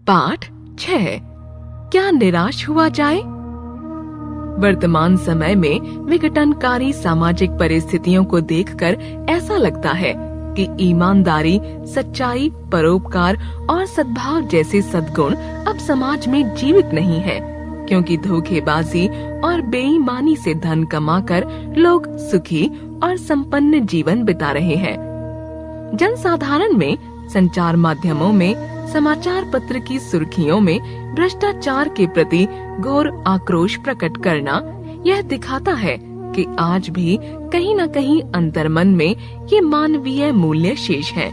पाठ 6। क्या निराश हुआ जाए? वर्तमान समय में विघटनकारी सामाजिक परिस्थितियों को देखकर ऐसा लगता है कि ईमानदारी, सच्चाई, परोपकार और सद्भाव जैसे सद्गुण अब समाज में जीवित नहीं है, क्योंकि धोखेबाजी और बेईमानी से धन कमाकर लोग सुखी और संपन्न जीवन बिता रहे हैं। जनसाधारण में, संचार माध्यमों में, समाचार पत्र की सुर्खियों में भ्रष्टाचार के प्रति घोर आक्रोश प्रकट करना यह दिखाता है कि आज भी कहीं न कहीं अंतर्मन में ये मानवीय मूल्य शेष है।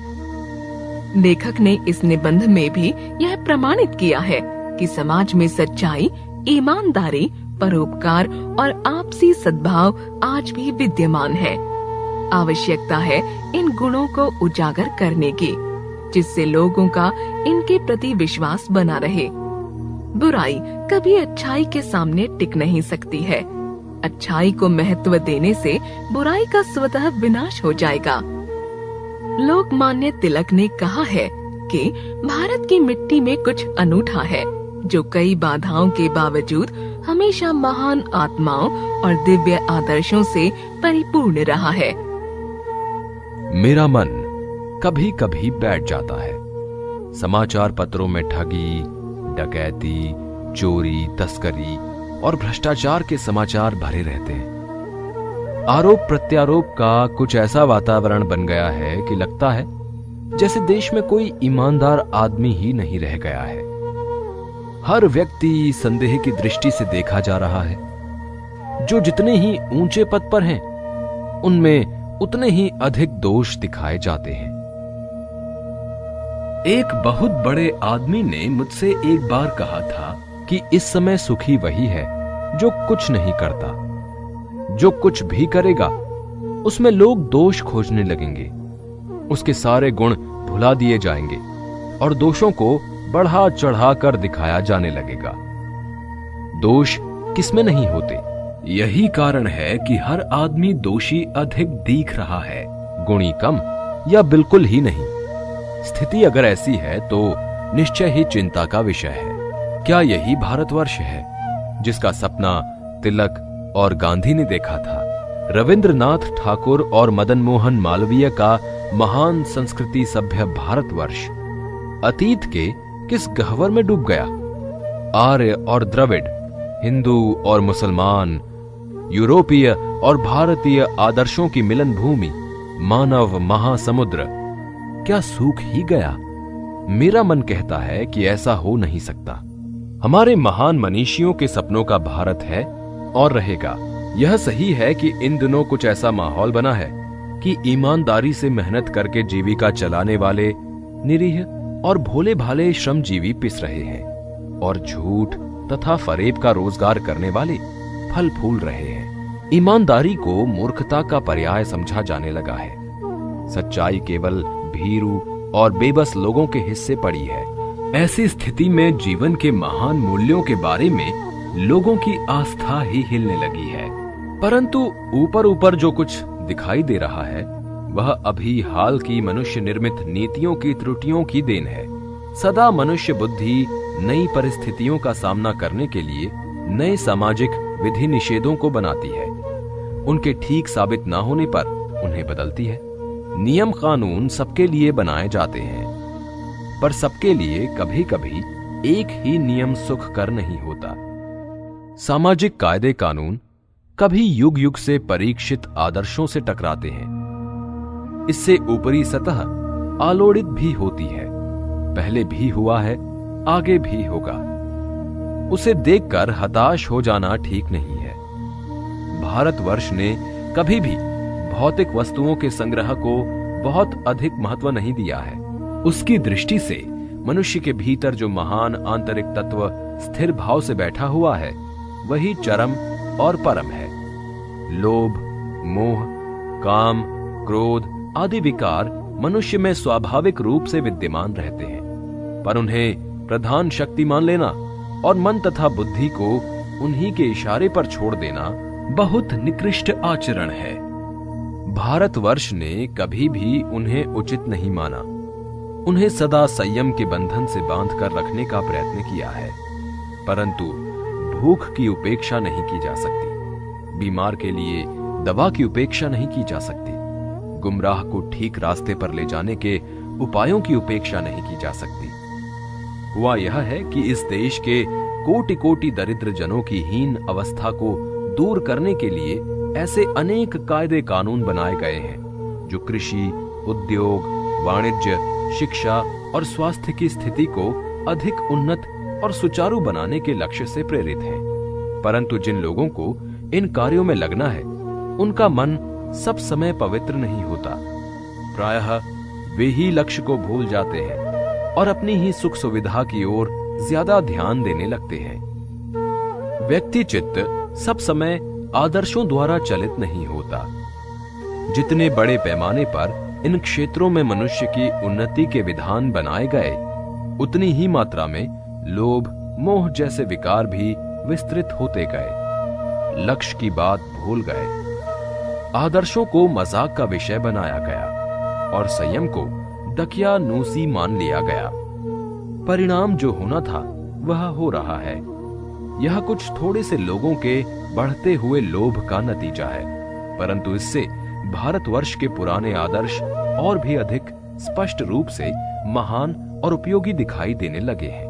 लेखक ने इस निबंध में भी यह प्रमाणित किया है कि समाज में सच्चाई, ईमानदारी, परोपकार और आपसी सद्भाव आज भी विद्यमान है। आवश्यकता है इन गुणों को उजागर करने की, जिससे लोगों का इनके प्रति विश्वास बना रहे। बुराई कभी अच्छाई के सामने टिक नहीं सकती है। अच्छाई को महत्व देने से बुराई का स्वतः विनाश हो जाएगा। लोकमान्य तिलक ने कहा है कि भारत की मिट्टी में कुछ अनूठा है, जो कई बाधाओं के बावजूद हमेशा महान आत्माओं और दिव्य आदर्शों से परिपूर्ण रहा है। मेरा मन कभी कभी बैठ जाता है। समाचार पत्रों में ठगी, डकैती, चोरी, तस्करी और भ्रष्टाचार के समाचार भरे रहते हैं। आरोप प्रत्यारोप का कुछ ऐसा वातावरण बन गया है कि लगता है जैसे देश में कोई ईमानदार आदमी ही नहीं रह गया है। हर व्यक्ति संदेह की दृष्टि से देखा जा रहा है। जो जितने ही ऊंचे पद पर हैं, उनमें उतने ही अधिक दोष दिखाए जाते हैं। एक बहुत बड़े आदमी ने मुझसे एक बार कहा था कि इस समय सुखी वही है जो कुछ नहीं करता। जो कुछ भी करेगा उसमें लोग दोष खोजने लगेंगे, उसके सारे गुण भुला दिए जाएंगे और दोषों को बढ़ा चढ़ा कर दिखाया जाने लगेगा। दोष किसमें नहीं होते। यही कारण है कि हर आदमी दोषी अधिक दिख रहा है, गुणी कम या बिल्कुल ही नहीं। स्थिति अगर ऐसी है तो निश्चय ही चिंता का विषय है। क्या यही भारतवर्ष है जिसका सपना तिलक और गांधी ने देखा था? रविंद्रनाथ ठाकुर और मदन मोहन मालवीय का महान संस्कृति सभ्य भारतवर्ष अतीत के किस गह्वर में डूब गया? आर्य और द्रविड़, हिंदू और मुसलमान, यूरोपीय और भारतीय आदर्शों की मिलन भूमि, मानव महासमुद्र क्या सूख ही गया? मेरा मन कहता है कि ऐसा हो नहीं सकता। हमारे महान मनीषियों के सपनों का भारत है और रहेगा। यह सही है कि इन दिनों कुछ ऐसा माहौल बना है कि ईमानदारी से मेहनत करके जीविका चलाने वाले निरीह और भोले भाले श्रमजीवी पिस रहे हैं और झूठ तथा फरेब का रोजगार करने वाले फल फूल रहे हैं। ईमानदारी को मूर्खता का पर्याय समझा जाने लगा है। सच्चाई केवल भीरू और बेबस लोगों के हिस्से पड़ी है। ऐसी स्थिति में जीवन के महान मूल्यों के बारे में लोगों की आस्था ही हिलने लगी है। परंतु ऊपर ऊपर जो कुछ दिखाई दे रहा है वह अभी हाल की मनुष्य निर्मित नीतियों की त्रुटियों की देन है। सदा मनुष्य बुद्धि नई परिस्थितियों का सामना करने के लिए नए सामाजिक विधि निषेधों को बनाती है। उनके ठीक साबित ना होने पर उन्हें बदलती है। नियम कानून सबके लिए बनाए जाते हैं, पर सबके लिए कभी कभी एक ही नियम सुख कर नहीं होता। सामाजिक कायदे कानून कभी युग युग से परीक्षित आदर्शों से टकराते हैं। इससे ऊपरी सतह आलोड़ित भी होती है। पहले भी हुआ है, आगे भी होगा। उसे देखकर हताश हो जाना ठीक नहीं है। भारतवर्ष ने कभी भी भौतिक वस्तुओं के संग्रह को बहुत अधिक महत्व नहीं दिया है। उसकी दृष्टि से मनुष्य के भीतर जो महान आंतरिक तत्व स्थिर भाव से बैठा हुआ है वही चरम और परम है। लोभ, मोह, काम, क्रोध आदि विकार मनुष्य में स्वाभाविक रूप से विद्यमान रहते हैं, पर उन्हें प्रधान शक्ति मान लेना और मन तथा बुद्धि को उन्हीं के इशारे पर छोड़ देना बहुत निकृष्ट आचरण है। भारतवर्ष ने कभी भी उन्हें उचित नहीं माना। उन्हें सदा संयम के बंधन से बांधकर रखने का प्रयत्न किया है, परंतु भूख की उपेक्षा नहीं की जा सकती, बीमार के लिए दवा की उपेक्षा नहीं की जा सकती, गुमराह को ठीक रास्ते पर ले जाने के उपायों की उपेक्षा नहीं की जा सकती। हुआ यह है कि इस देश के कोटि कोटि दरिद्र जनों की हीन अवस्था को दूर करने के लिए ऐसे अनेक कायदे कानून बनाए गए हैं जो कृषि, उद्योग, वाणिज्य, शिक्षा और स्वास्थ्य की स्थिति को अधिक उन्नत और सुचारू बनाने के लक्ष्य से प्रेरित हैं। परंतु जिन लोगों को इन कार्यों में लगना है, उनका मन सब समय पवित्र नहीं होता। प्रायः वे ही लक्ष्य को भूल जाते हैं और अपनी ही सुख सुविधा की ओर ज्यादा ध्यान देने लगते हैं। व्यक्ति चित्त सब समय आदर्शों द्वारा चलित नहीं होता। जितने बड़े पैमाने पर इन क्षेत्रों में मनुष्य की उन्नति के विधान बनाए गए, उतनी ही मात्रा में लोभ, मोह जैसे विकार भी विस्तृत होते गए। लक्ष्य की बात भूल गए, आदर्शों को मजाक का विषय बनाया गया और संयम को दकियानूसी मान लिया गया। परिणाम जो होना था वह हो रहा है। यह कुछ थोड़े से लोगों के बढ़ते हुए लोभ का नतीजा है, परंतु इससे भारतवर्ष के पुराने आदर्श और भी अधिक स्पष्ट रूप से महान और उपयोगी दिखाई देने लगे हैं।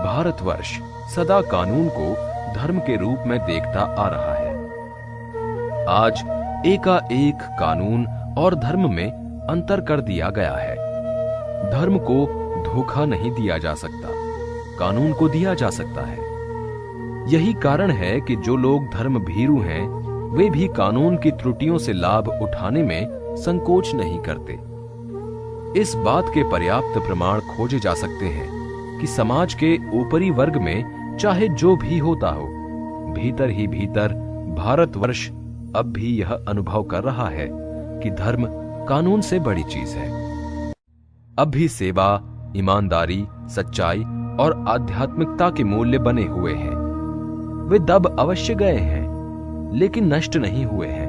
भारतवर्ष सदा कानून को धर्म के रूप में देखता आ रहा है। आज एकाएक कानून और धर्म में अंतर कर दिया गया है। धर्म को धोखा नहीं दिया जा सकता, कानून को दिया जा सकता है। यही कारण है कि जो लोग धर्म भीरू हैं, वे भी कानून की त्रुटियों से लाभ उठाने में संकोच नहीं करते। इस बात के पर्याप्त प्रमाण खोजे जा सकते हैं कि समाज के ऊपरी वर्ग में चाहे जो भी होता हो, भीतर ही भीतर भारतवर्ष अब भी यह अनुभव कर रहा है कि धर्म कानून से बड़ी चीज है। अब भी सेवा, ईमानदारी, सच्चाई और आध्यात्मिकता के मूल्य बने हुए हैं। वे दब अवश्य गए हैं, लेकिन नष्ट नहीं हुए हैं।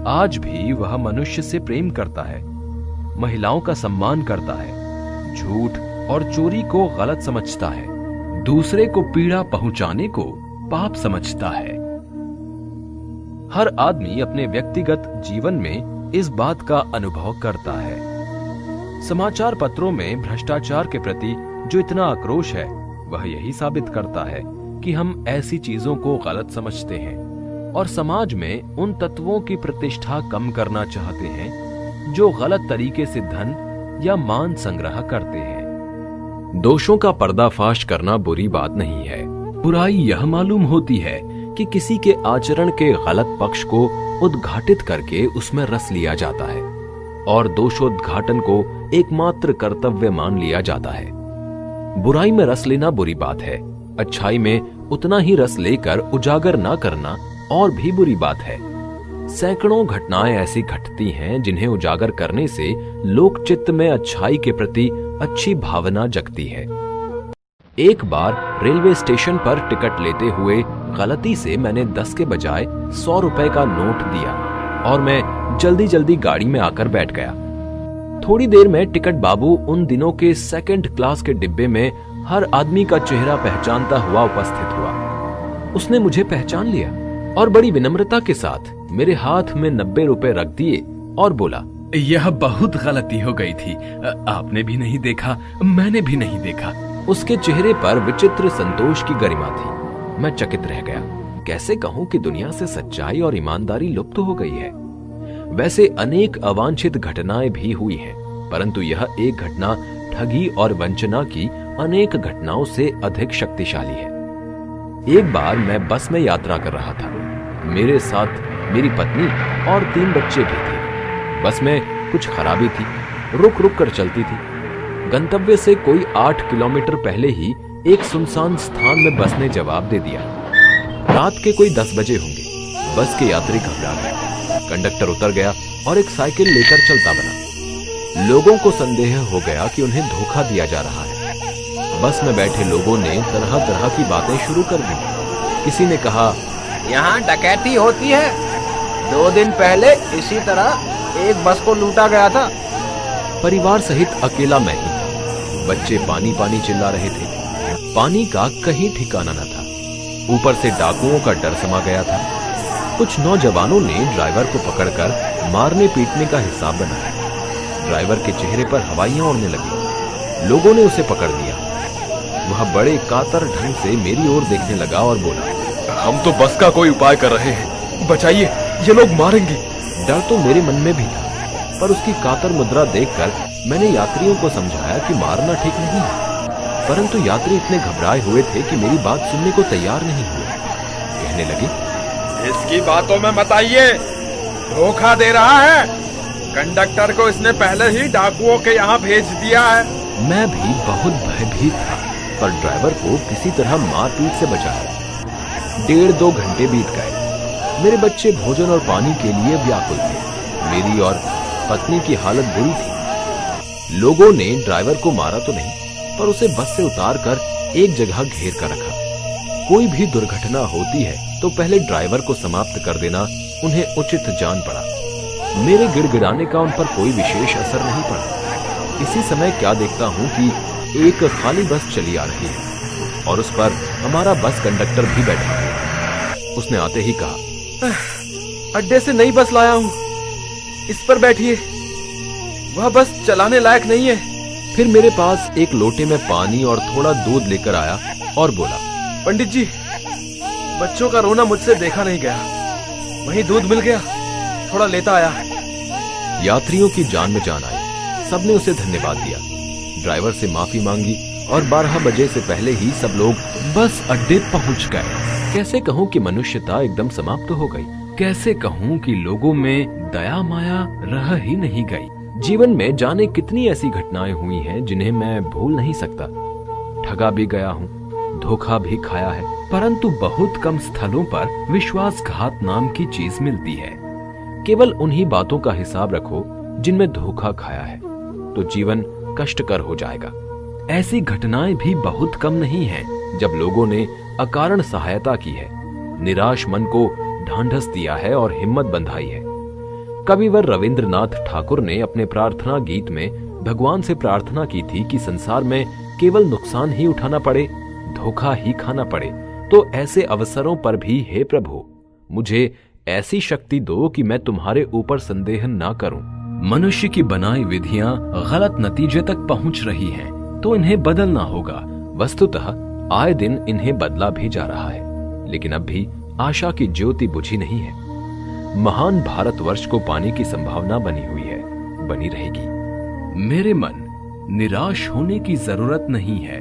आज भी वह मनुष्य से प्रेम करता है, महिलाओं का सम्मान करता है, झूठ और चोरी को गलत समझता है, दूसरे को पीड़ा पहुंचाने को पाप समझता है। हर आदमी अपने व्यक्तिगत जीवन में इस बात का अनुभव करता है। समाचार पत्रों में भ्रष्टाचार के प्रति जो इतना आक्रोश है, वह यही साबित करता है कि हम ऐसी चीजों को गलत समझते हैं और समाज में उन तत्वों की प्रतिष्ठा कम करना चाहते हैं जो गलत तरीके से धन या मान संग्रह करते हैं। दोषों का पर्दाफाश करना बुरी बात नहीं है। बुराई यह मालूम होती है कि किसी के आचरण के गलत पक्ष को उद्घाटित करके उसमें रस लिया जाता है और दोषोद्घाटन को एकमात्र कर्तव्य मान लिया जाता है। बुराई में रस लेना बुरी बात है, अच्छाई में उतना ही रस लेकर उजागर ना करना और भी बुरी बात है। सैकड़ों घटनाएं ऐसी घटती हैं जिन्हें उजागर करने से लोक चित्त में अच्छाई के प्रति अच्छी भावना जगती है। एक बार रेलवे स्टेशन पर टिकट लेते हुए गलती से मैंने 10 के बजाय 100 रुपए का नोट दिया और मैं जल्दी जल्दी गाड़ी में आकर बैठ गया। थोड़ी देर में टिकट बाबू उन दिनों के सेकंड क्लास के डिब्बे में हर आदमी का चेहरा पहचानता हुआ उपस्थित हुआ। उसने मुझे पहचान लिया और बड़ी विनम्रता के साथ मेरे हाथ में 90 रुपए रख दिए और बोला, यह बहुत गलती हो गई थी, आपने भी नहीं देखा, मैंने भी नहीं देखा। उसके चेहरे पर विचित्र संतोष की गरिमा थी। मैं चकित रह गया। कैसे कहूं कि दुनिया से सच्चाई और ईमानदारी लुप्त हो गई है। वैसे अनेक अवांछित घटनाएं भी हुई हैं, परंतु यह एक घटना ठगी और वंचना की अनेक घटनाओं से अधिक शक्तिशाली है। एक बार मैं बस में यात्रा कर रहा था। मेरे साथ मेरी पत्नी और 3 बच्चे भी थे। बस में कुछ खराबी थी, रुक रुक कर चलती थी। गंतव्य से कोई 8 किलोमीटर पहले ही एक सुनसान स्थान में बस ने जवाब दे दिया। रात के कोई 10 बजे होंगे। बस के यात्री घबरा गए। कंडक्टर उतर गया और एक साइकिल लेकर चलता बना। लोगों को संदेह हो गया कि उन्हें धोखा दिया जा रहा है। बस में बैठे लोगों ने तरह तरह की बातें शुरू कर दी। किसी ने कहा, यहाँ डकैती होती है, 2 दिन पहले इसी तरह एक बस को लूटा गया था। परिवार सहित अकेला मैं ही था। बच्चे पानी पानी चिल्ला रहे थे। पानी का कहीं ठिकाना न था। ऊपर से डाकुओं का डर समा गया था। कुछ नौजवानों ने ड्राइवर को पकड़कर मारने पीटने का हिसाब बनाया। ड्राइवर के चेहरे पर हवाइयां उड़ने लगी। लोगों ने उसे पकड़ लिया। वह बड़े कातर ढंग से मेरी ओर देखने लगा और बोला, हम तो बस का कोई उपाय कर रहे हैं, बचाइए, ये लोग मारेंगे। डर तो मेरे मन में भी था, पर उसकी कातर मुद्रा देखकर मैंने यात्रियों को समझाया कि मारना ठीक नहीं है। परंतु यात्री इतने घबराए हुए थे कि मेरी बात सुनने को तैयार नहीं हुए। कहने लगे, इसकी बातों में मत आइए, धोखा दे रहा है। कंडक्टर को इसने पहले ही डाकुओं के यहाँ भेज दिया है। मैं भी बहुत भयभीत था, पर ड्राइवर को किसी तरह मारपीट से बचाया। 1.5-2 घंटे बीत गए। मेरे बच्चे भोजन और पानी के लिए व्याकुल थे। मेरी और पत्नी की हालत बुरी थी। लोगों ने ड्राइवर को मारा तो नहीं, पर उसे बस से उतारकर एक जगह घेर कर रखा। कोई भी दुर्घटना होती है तो पहले ड्राइवर को समाप्त कर देना उन्हें उचित जान पड़ा। मेरे गिड़गिड़ाने का उन पर कोई विशेष असर नहीं पड़ा। इसी समय क्या देखता हूं कि एक खाली बस चली आ रही है और उस पर हमारा बस कंडक्टर भी बैठा है। उसने आते ही कहा, अड्डे से नई बस लाया हूँ, इस पर बैठिए, वह बस चलाने लायक नहीं है। फिर मेरे पास एक लोटे में पानी और थोड़ा दूध लेकर आया और बोला, पंडित जी, बच्चों का रोना मुझसे देखा नहीं गया, वहीं दूध मिल गया, थोड़ा लेता आया। यात्रियों की जान में जान आई। सबने उसे धन्यवाद दिया, ड्राइवर से माफी मांगी और 12 बजे से पहले ही सब लोग बस अड्डे पहुंच गए। कैसे कहूं कि मनुष्यता एकदम समाप्त हो गई। कैसे कहूं कि लोगों में दया माया रह ही नहीं गई। जीवन में जाने कितनी ऐसी घटनाएं हुई हैं जिन्हें मैं भूल नहीं सकता। ठगा भी गया हूं, धोखा भी खाया है, परंतु बहुत कम स्थलों पर विश्वासघात नाम की चीज मिलती है। केवल उन्हीं बातों का हिसाब रखो जिनमें धोखा खाया है, तो जीवन कष्टकर हो जाएगा। ऐसी घटनाएं भी बहुत कम नहीं हैं जब लोगों ने अकारण सहायता की है, निराश मन को ढांढस दिया है और हिम्मत बंधाई है। कविवर रविंद्रनाथ ठाकुर ने अपने प्रार्थना गीत में भगवान से प्रार्थना की थी कि संसार में केवल नुकसान ही उठाना पड़े, धोखा ही खाना पड़े, तो ऐसे अवसरों पर भी हे प्रभु, मुझे ऐसी शक्ति दो कि मैं तुम्हारे ऊपर संदेह ना करूं। मनुष्य की बनाई विधियां गलत नतीजे तक पहुंच रही हैं, तो इन्हें बदलना होगा। वस्तुतः आए दिन इन्हें बदला भी जा रहा है, लेकिन अब भी आशा की ज्योति बुझी नहीं है। महान भारतवर्ष को पाने की संभावना बनी हुई है, बनी रहेगी। मेरे मन, निराश होने की जरूरत नहीं है।